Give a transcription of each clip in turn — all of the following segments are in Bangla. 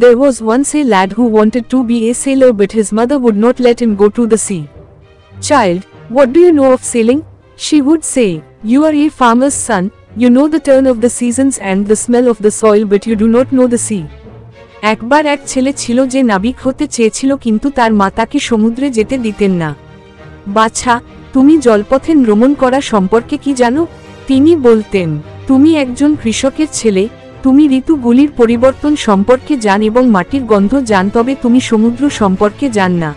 There was once a lad who wanted to be a sailor, but his mother would not let him go to the sea. "Child, what do you know of sailing?" she would say. "You are a farmer's son, you know the turn of the seasons and the smell of the soil, but you do not know the sea." একবার এক ছেলে ছিল যে নাবিক হতে চেয়েছিল, কিন্তু তার মা তাকে সমুদ্রে যেতে দিতেন না। "বাছা, তুমি জলপথে ভ্রমণ করা সম্পর্কে কি জানো?" তিনি বলতেন। "তুমি একজন কৃষকের ছেলে, তুমি ঋতুগুলির পরিবর্তন সম্পর্কে জান এবং মাটির গন্ধ জান, তবে তুমি সমুদ্র সম্পর্কে জান না."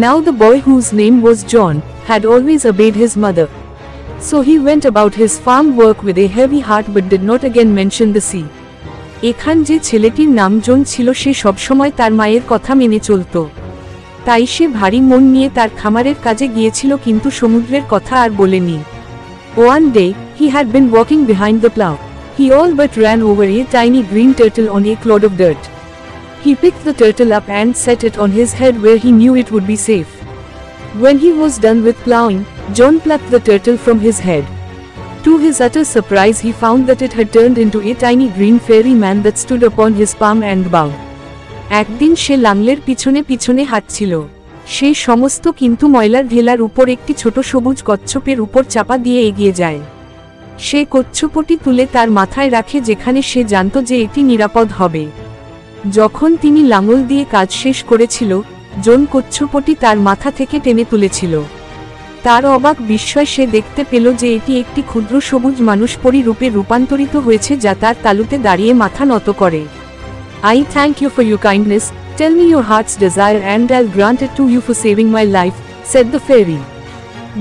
Now the boy, whose name was John, had always obeyed his mother. So he went about his farm work with a heavy heart, but did not again mention the sea. এখান যে ছেলেটির নাম জন ছিল, সে সবসময় তার মায়ের কথা মেনে চলত। তাই সে ভারী মন নিয়ে তার খামারের কাজে গিয়েছিল, কিন্তু সমুদ্রের কথা আর বলেনি। One day, he had been walking behind the plow. He all but ran over a tiny green turtle on a clod of dirt. He picked the turtle up and set it on his head where he knew it would be safe. When he was done with plowing, John plucked the turtle from his head. To his utter surprise, he found that it had turned into a tiny green fairy man that stood upon his palm and bowed. একদিন সে লাঙলের পিছনে পিছনে হাঁটছিল। সে সমস্ত কিন্তু ময়লার ঢেলার উপর একটি ছোট সবুজ কচ্ছপের উপর চাপা দিয়ে এগিয়ে যায়। সে কচ্ছপটি তুলে তার মাথায় রাখে, যেখানে সে জানত যে এটি নিরাপদ হবে। যখন তিনি লাঙল দিয়ে কাজ শেষ করেছিল, জন কচ্ছপটি তার মাথা থেকে টেনে তুলেছিল। তার অবাক বিস্ময় সে দেখতে পেল যে এটি একটি ক্ষুদ্র সবুজ মানুষপরি রূপে রূপান্তরিত হয়েছে, যা তার তালুতে দাঁড়িয়ে মাথা নত করে। "I thank you for your kindness, tell me your heart's desire and I'll grant it to you for saving my life," said the fairy.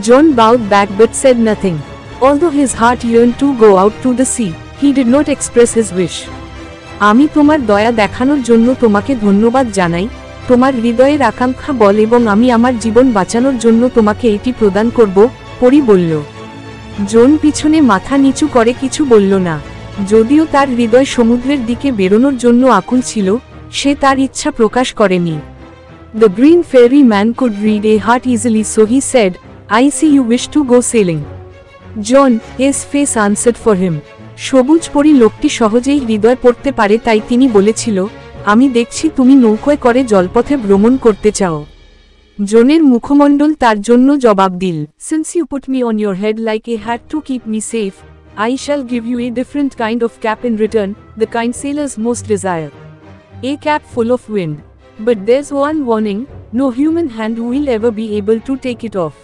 John bowed back but said nothing. Although his heart yearned to go out to the sea, he did not express his wish. "আমি তোমার দয়া দেখানোর জন্য তোমাকে ধন্যবাদ জানাই, তোমার হৃদয়ের আকাঙ্ক্ষা বল এবং আমি আমার জীবন বাঁচানোর জন্য তোমাকে এটি প্রদান করব," পরী বলল। জন পিছনে মাথা নিচু করে কিছু বলল না। যদিও তার হৃদয় সমুদ্রের দিকে বেরোনোর জন্য আকুল ছিল, সে তার ইচ্ছা প্রকাশ করেনি। The green fairy man could read a heart easily, so he said, "I see you wish to go sailing." John, his face answered for him. সবুজ পরী লোকটি সহজেই হৃদয় পড়তে পারে, তাই তিনি বলেছিল, "আমি দেখছি তুমি নৌকায় করে জলপথে ভ্রমণ করতে চাও।" জনের মুখমণ্ডল তার জন্য জবাব দিল, "Since you put me on your head like a hat to keep me safe, I shall give you a different kind of cap in return, the kind sailors most desire. A cap full of wind. But there's one warning, no human hand will ever be able to take it off.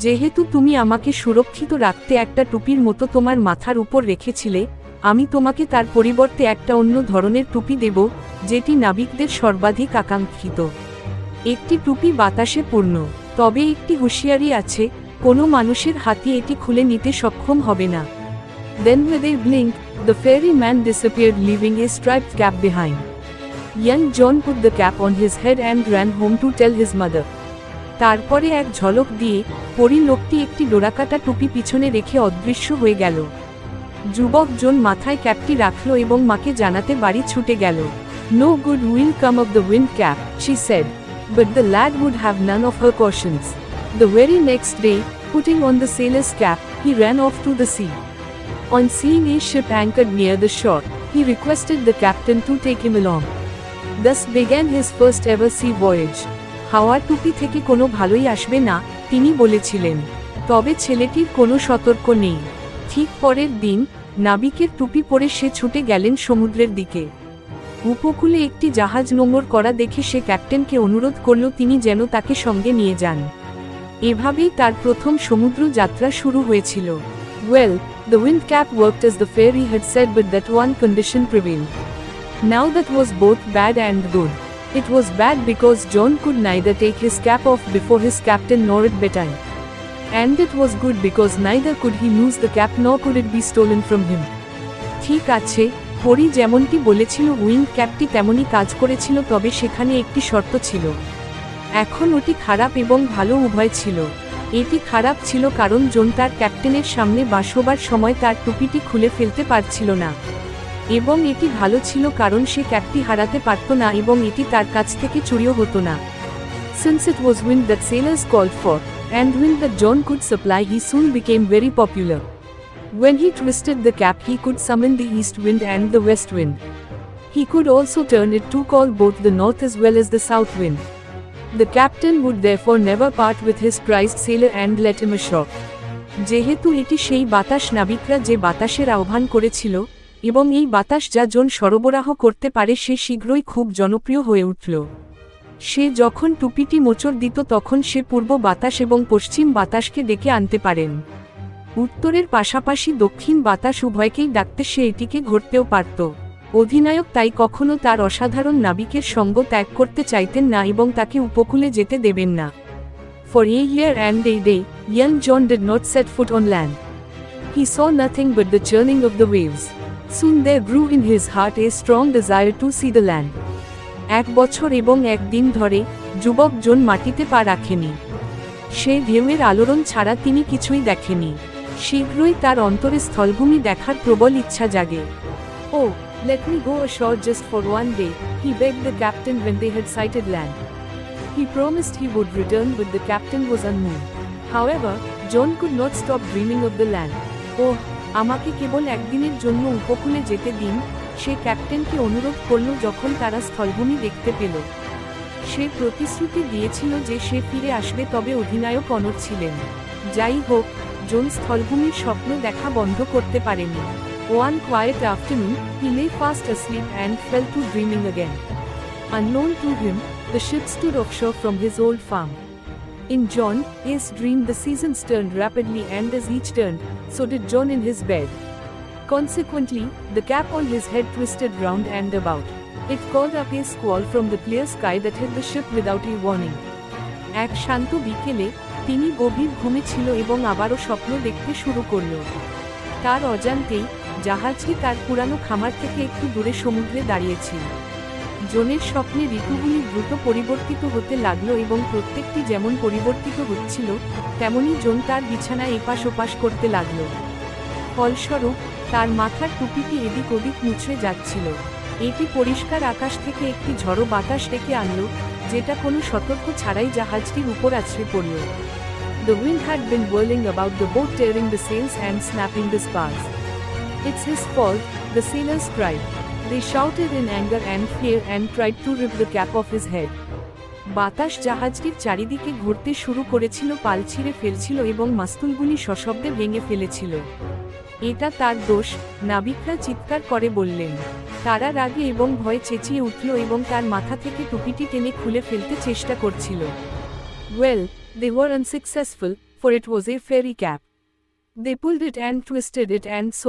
যেহেতু তুমি আমাকে সুরক্ষিত রাখতে একটা টুপির মতো তোমার মাথার উপর রেখেছিলে, আমি তোমাকে তার পরিবর্তে একটা অন্য ধরনের টুপি দেব, যেটি নাবিকদের সর্বাধিক আকাঙ্ক্ষিত। একটি টুপি বাতাসে পূর্ণ, তবে একটি হুঁশিয়ারি আছে, কোনো মানুষের হাতি এটি খুলে নিতে সক্ষম হবে না." Then with a blink, the fairy man disappeared, leaving a striped cap behind. Young John put the cap on his head and ran home to tell his mother. তারপরে এক ঝলক দিয়ে পরী লোকটি একটি ডোরাকাটা টুপি পিছনে রেখে অদৃশ্য হয়ে গেল। যুবক জন মাথায় ক্যাপটি রাখল এবং মাকে জানাতে বাড়ি ছুটে গেল। "No good will come of the wind cap," she said. But the lad would have none of her cautions. The very next day, putting on the sailor's cap, he ran off to the sea. On seeing a ship anchored near the shore, he requested the captain to take him along. Thus began his first ever sea voyage. হাওয়ার টুপি থেকে কোনো ভালোই আসবে না, তিনি বলেছিলেন। তবে ছেলেটির কোনো সতর্ক নেই। ঠিক পরের দিন, নাবিকের টুপি পরে সে ছুটে গেলেন সমুদ্রের দিকে। উপকূলে একটি জাহাজ নোঙর করা দেখে সে ক্যাপ্টেনকে অনুরোধ করল তিনি যেন তাকে সঙ্গে নিয়ে যান। এভাবেই তার প্রথম সমুদ্র যাত্রা শুরু হয়েছিল। Well, the wind cap worked as the fairy had said, but that one condition prevailed. Now that was both bad and good. It was bad because John could neither take his cap off before his captain nor at bedtime. And it was good because neither could he lose the cap nor could it be stolen from him. ঠিক আছে, পরী যেমনটি বলেছিল উইন্ড ক্যাপটি তেমনই কাজ করেছিল, তবে সেখানে একটি শর্ত ছিল। এখন ওটি খারাপ এবং ভালো উভয় ছিল। এটি খারাপ ছিল কারণ জন তার ক্যাপ্টেনের সামনে বাসবার সময় তার টুপিটি খুলে ফেলতে পারছিল না, এবং এটি ভালো ছিল কারণ সে ক্যাপটি হারাতে পারত না এবং এটি তার কাছ থেকে চুরিও হতো না। Since it was wind that sailors called for, and wind that John could supply, he soon became very popular. When he twisted the cap, he could summon the east wind and the west wind. He could also turn it to call both the north as well as the south wind. The captain would therefore never part with his prized sailor and let him ashore. যেহেতু এটি সেই বাতাস নাবিকরা যে বাতাসের আহ্বান করেছিল, এবং এই বাতাস যা জন সরবরাহ করতে পারে সে শীঘ্রই খুব জনপ্রিয় হয়ে উঠল। সে যখন টুপিটি মোচড় দিত তখন সে পূর্ব বাতাস এবং পশ্চিম বাতাসকে ডেকে আনতে পারেন। উত্তরের পাশাপাশি দক্ষিণ বাতাস উভয়কেই ডাকতে সে এটিকে ঘটতেও পারত। অধিনায়ক তাই কখনো তার অসাধারণ নাবিকের সঙ্গ ত্যাগ করতে চাইতেন না এবং তাকে উপকূলে যেতে দেবেন না। For a year and a day, young John did not set foot on land. He saw nothing but the churning of the waves. Soon there grew in his heart a strong desire to see the land. 1 বছর এবং 1 দিন ধরে যুবক জন মাটিতে পা রাখেনি। সে ঢেউয়ের আলোড়ন ছাড়া তিনি কিছুই দেখেনি। শীঘ্রই তার অন্তরে স্থলভূমি দেখার প্রবল ইচ্ছা জাগে। Oh, let me go ashore just for one day, he begged the captain when they had sighted land. He promised he would return, but the captain was unmoved. However, John could not stop dreaming of the land. Oh, আমাকে কেবল একদিনের জন্য উপকূলে যেতে দিন, সে ক্যাপ্টেনকে অনুরোধ করল যখন তারা স্থলভূমি দেখতে পেল। সে প্রতিশ্রুতি দিয়েছিল যে সে ফিরে আসবে, তবে অধিনায়ক অনড় ছিলেন। যাই হোক, জন স্থলভূমির স্বপ্ন দেখা বন্ধ করতে পারেনি। One quiet afternoon, he lay fast asleep and fell to dreaming again. Unknown to him, the ship stood offshore from his old farm. In John's dream, the seasons turned rapidly, and as each turned, so did John in his bed. Consequently, the cap on his head twisted round and about. It called up a squall from the clear sky that hit the ship without a warning. এক শান্ত বিকেলে তিনি গভীর ঘুমে ছিল এবং আবারও স্বপ্ন দেখতে শুরু করল। তার অজান্তেই জাহাজটি তার পুরানো খামার থেকে একটু দূরে সমুদ্রে দাঁড়িয়েছিল। জনের স্বপ্নে ঋতুগুলি দ্রুত পরিবর্তিত হতে লাগলো এবং প্রত্যেকটি যেমন পরিবর্তিত হচ্ছিল, তেমনি জন তার বিছানায় এপাশ ওপাশ করতে লাগল। ফলস্বরূপ তার মাথার টুপিটি এদিক ওদিক মুছড়ে যাচ্ছিল। এটি পরিষ্কার আকাশ থেকে একটি ঝড়ো বাতাস ডেকে আনলো, যেটা কোনো সতর্ক ছাড়াই জাহাজটির উপর আছড়ে পড়ল। The wind had been whirling about the boat, tearing the sails and snapping the spars. It's his fault, the sailors cried. They shouted in anger and fear and tried to rip the cap off his head. বাতাস জাহাজটির চারিদিকে ঘুরতে শুরু করেছিল, পাল ছিঁড়ে ফেলছিল এবং মাস্তুলগুলি সশব্দে ভেঙে ফেলেছিল। এটা তার দোষ, নাবিকরা চিৎকার করে বললেন। তারা রাগে এবং ভয়ে চেঁচিয়ে উঠল এবং তার মাথা থেকে টুপিটি টেনে খুলে ফেলতে চেষ্টা করছিল। Well, they were unsuccessful, for it was a fairy cap. They pulled it and twisted it and